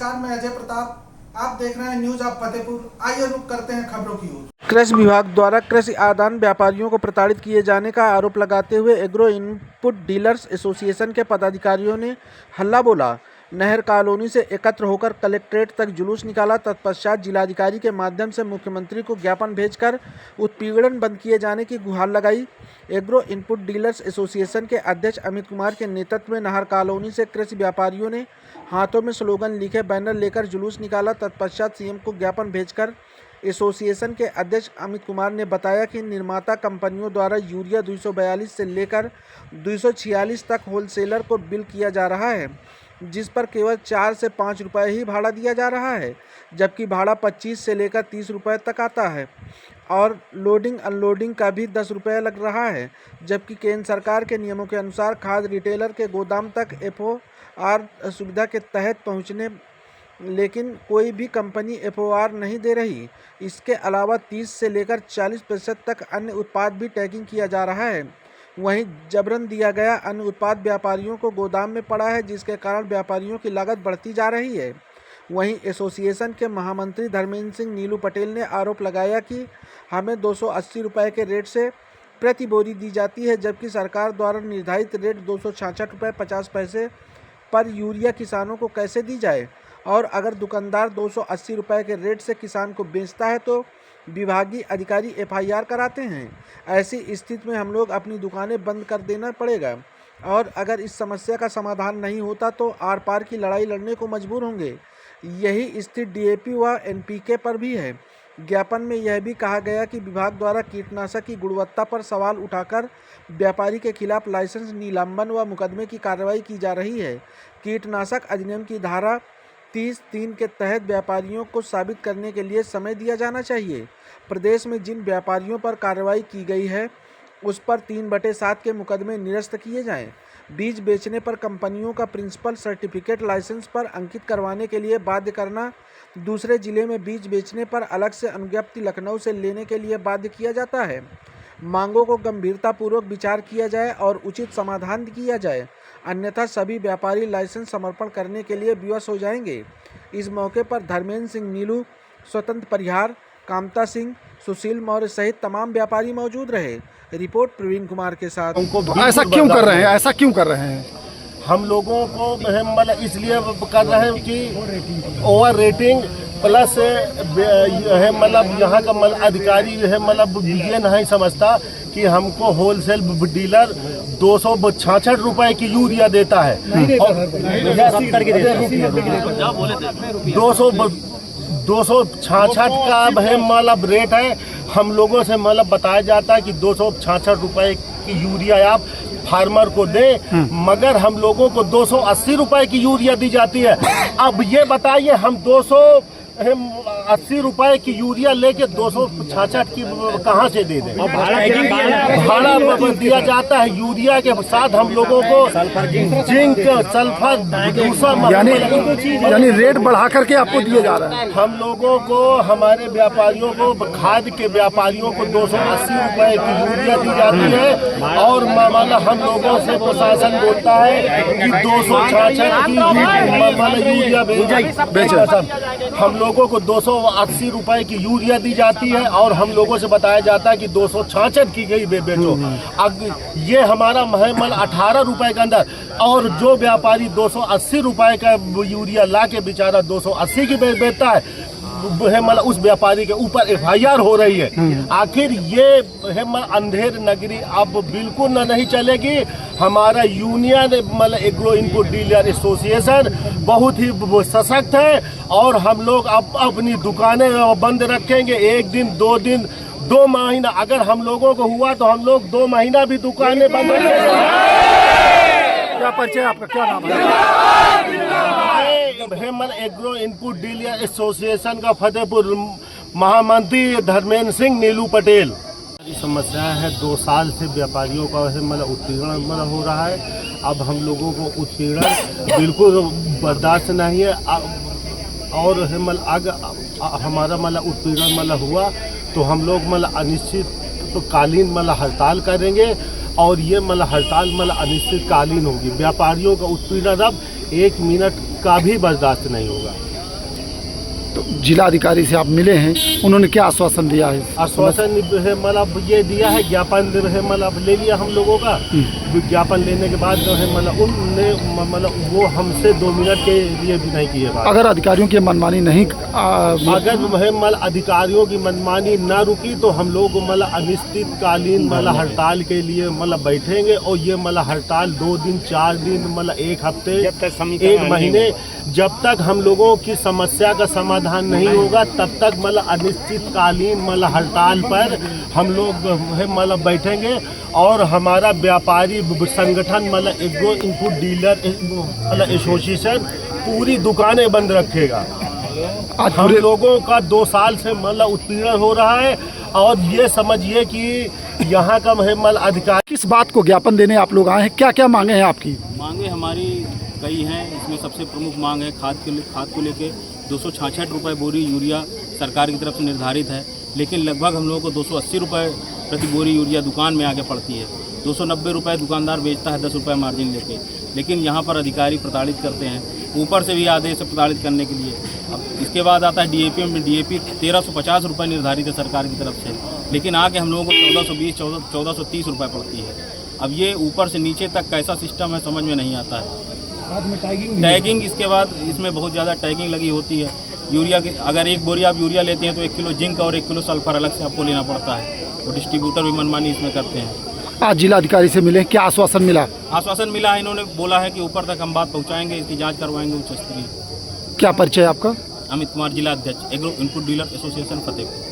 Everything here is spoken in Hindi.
नमस्कार, मैं अजय प्रताप। आप देख रहे हैं न्यूज ऑफ फतेहपुर। आइए रुक करते हैं खबरों की ओर। कृषि विभाग द्वारा कृषि आदान व्यापारियों को प्रताड़ित किए जाने का आरोप लगाते हुए एग्रो इनपुट डीलर्स एसोसिएशन के पदाधिकारियों ने हल्ला बोला। नहर कॉलोनी से एकत्र होकर कलेक्ट्रेट तक जुलूस निकाला। तत्पश्चात जिलाधिकारी के माध्यम से मुख्यमंत्री को ज्ञापन भेजकर उत्पीड़न बंद किए जाने की गुहार लगाई। एग्रो इनपुट डीलर्स एसोसिएशन के अध्यक्ष अमित कुमार के नेतृत्व में नहर कॉलोनी से कृषि व्यापारियों ने हाथों में स्लोगन लिखे बैनर लेकर जुलूस निकाला। तत्पश्चात सीएम को ज्ञापन भेजकर एसोसिएशन के अध्यक्ष अमित कुमार ने बताया कि निर्माता कंपनियों द्वारा यूरिया 242 से लेकर 246 तक होलसेलर को बिल किया जा रहा है, जिस पर केवल 4 से 5 रुपये ही भाड़ा दिया जा रहा है, जबकि भाड़ा 25 से लेकर 30 रुपये तक आता है और लोडिंग अनलोडिंग का भी 10 रुपये लग रहा है। जबकि केंद्र सरकार के नियमों के अनुसार खाद रिटेलर के गोदाम तक FOR सुविधा के तहत पहुंचने, लेकिन कोई भी कंपनी FOR नहीं दे रही। इसके अलावा 30 से लेकर 40% तक अन्य उत्पाद भी टैगिंग किया जा रहा है। वहीं जबरन दिया गया अन्य उत्पाद व्यापारियों को गोदाम में पड़ा है, जिसके कारण व्यापारियों की लागत बढ़ती जा रही है। वहीं एसोसिएशन के महामंत्री धर्मेंद्र सिंह नीलू पटेल ने आरोप लगाया कि हमें 280 रुपये के रेट से प्रति बोरी दी जाती है, जबकि सरकार द्वारा निर्धारित रेट 266 रुपये 50 पैसे पर यूरिया किसानों को कैसे दी जाए। और अगर दुकानदार 280 रुपये के रेट से किसान को बेचता है तो विभागीय अधिकारी FIR कराते हैं। ऐसी स्थिति में हम लोग अपनी दुकानें बंद कर देना पड़ेगा और अगर इस समस्या का समाधान नहीं होता तो आर पार की लड़ाई लड़ने को मजबूर होंगे। यही स्थिति DAP व NPK पर भी है। ज्ञापन में यह भी कहा गया कि विभाग द्वारा कीटनाशक की गुणवत्ता पर सवाल उठाकर व्यापारी के खिलाफ लाइसेंस निलंबन व मुकदमे की कार्रवाई की जा रही है। कीटनाशक अधिनियम की धारा 30(3) के तहत व्यापारियों को साबित करने के लिए समय दिया जाना चाहिए। प्रदेश में जिन व्यापारियों पर कार्रवाई की गई है उस पर 3/7 के मुकदमे निरस्त किए जाएं। बीज बेचने पर कंपनियों का प्रिंसिपल सर्टिफिकेट लाइसेंस पर अंकित करवाने के लिए बाध्य करना, दूसरे जिले में बीज बेचने पर अलग से अनुज्ञप्ति लखनऊ से लेने के लिए बाध्य किया जाता है। मांगों को गंभीरतापूर्वक विचार किया जाए और उचित समाधान किया जाए, अन्यथा सभी व्यापारी लाइसेंस समर्पण करने के लिए विवश हो जाएंगे। इस मौके पर धर्मेंद्र सिंह नीलू, स्वतंत्र परिहार, कामता सिंह, सुशील मौर्य सहित तमाम व्यापारी मौजूद रहे। रिपोर्ट प्रवीण कुमार के साथ। ऐसा क्यों कर रहे हैं? ऐसा क्यों कर रहे हैं? हम लोगों को मतलब इसलिए कर रहे हैं कि ओवर रेटिंग प्लस है, मतलब यहाँ का अधिकारी है, मतलब ये नहीं समझता कि हमको होलसेल डीलर 266 रुपए की यूरिया देता है और 266 का है मतलब रेट है। हम लोगों से मतलब बताया जाता है कि 266 रुपए की यूरिया आप फार्मर को दे, मगर हम लोगों को 280 रुपए की यूरिया दी जाती है। अब ये बताइए, हम 280 रुपए की यूरिया लेके 266 की कहाँ से दे दें? भाड़ा दिया जाता है। यूरिया के साथ हम लोगों को जिंक, सल्फर, दूसरा यानी रेट बढ़ा करके आपको दिए जा रहा है। हम लोगों को, हमारे व्यापारियों को, खाद के व्यापारियों को 280 रुपए की यूरिया दी जाती है और मतलब हम लोगों से प्रशासन बोलता है कि 266 की यूरिया बेचो। हम लोगों को 280 रुपए की यूरिया दी जाती है और हम लोगों से बताया जाता है कि 266 की गई बेचो। अब ये हमारा महमल 18 रुपए के अंदर, और जो व्यापारी 280 रुपए का यूरिया ला के बेचारा 280 की बेचता है, मतलब उस व्यापारी के ऊपर FIR हो रही है। आखिर ये अंधेर नगरी अब बिल्कुल नहीं चलेगी। हमारा यूनियन मतलब एग्रो इनपुट डीलर एसोसिएशन बहुत ही सशक्त है और हम लोग अब अपनी दुकानें बंद रखेंगे। 1 दिन, 2 दिन, 2 महीना अगर हम लोगों को हुआ तो हम लोग 2 महीना भी दुकानें बंद रखेंगे। क्या परिचय आपका, क्या नाम है? Hemal agro input dealer association का फतेहपुर महामंत्री धर्मेंद्र सिंह नीलू पटेल। समस्या है 2 साल से व्यापारियों का मतलब उत्पीड़न हो रहा है। अब हम लोगों को उत्पीड़न बिल्कुल बर्दाश्त नहीं है और हमारा मतलब उत्पीड़न हुआ तो हम लोग अनिश्चितकालीन हड़ताल करेंगे और ये हड़ताल अनिश्चितकालीन होगी। व्यापारियों का उत्पीड़न अब 1 मिनट का भी बर्दाश्त नहीं होगा। तो जिला अधिकारी से आप मिले हैं, उन्होंने क्या आश्वासन दिया है? आश्वासन है मतलब ये दिया है, ज्ञापन है मतलब ले लिया हम लोगों का। ज्ञापन लेने के बाद जो है मतलब उनने मतलब वो हमसे 2 मिनट के लिए भी नहीं किए बात। अगर अधिकारियों की मनमानी नहीं अगर मतलब अधिकारियों की मनमानी ना रुकी तो हम लोग मतलब अनिश्चितकालीन मतलब हड़ताल के लिए मतलब बैठेंगे। और ये मतलब हड़ताल 2 दिन 4 दिन मतलब 1 हफ्ते 1 महीने जब तक हम लोगों की समस्या का समाधान नहीं होगा तब तक मतलब अनिश्चितकालीन मतलब हड़ताल पर हम लोग मतलब बैठेंगे। और हमारा व्यापारी संगठन मतलब एग्रो इनपुट डीलर मतलब एसोसिएशन पूरी दुकानें बंद रखेगा। हम लोगों का 2 साल से मतलब उत्पीड़न हो रहा है। और ये समझिए कि यहाँ का मतलब अधिकारी किस बात को ज्ञापन देने आप लोग आए हैं, क्या क्या मांगे हैं आपकी? मांगे हमारी कई हैं, इसमें सबसे प्रमुख मांग है खाद को लेके 266 रुपये बोरी यूरिया सरकार की तरफ से निर्धारित है, लेकिन लगभग हम लोगों को 280 रुपये प्रति बोरी यूरिया दुकान में आके पड़ती है। 290 रुपये दुकानदार बेचता है 10 रुपये मार्जिन लेके, लेकिन यहाँ पर अधिकारी प्रताड़ित करते हैं, ऊपर से भी आदेश प्रताड़ित करने के लिए। अब इसके बाद आता है डीएपी में, डीएपी 1350 रुपये निर्धारित है सरकार की तरफ से, लेकिन आके हम लोगों को 1420 1430 रुपये पड़ती है। अब ये ऊपर से नीचे तक कैसा सिस्टम है समझ में नहीं आता है। टैगिंग इसके बाद इसमें बहुत ज़्यादा टैगिंग लगी होती है। यूरिया के अगर 1 बोरी आप यूरिया लेते हैं तो 1 किलो जिंक और 1 किलो सल्फर अलग से आपको लेना पड़ता है। तो डिस्ट्रीब्यूटर भी मनमानी इसमें करते हैं। आज जिला अधिकारी से मिले, क्या आश्वासन मिला? आश्वासन मिला है, इन्होंने बोला है कि ऊपर तक हम बात पहुँचाएंगे, इसकी जाँच करवाएंगे उच्च स्तरीय। क्या परिचय आपका? अमित कुमार, जिला अध्यक्ष agro input dealer association Fatehpur.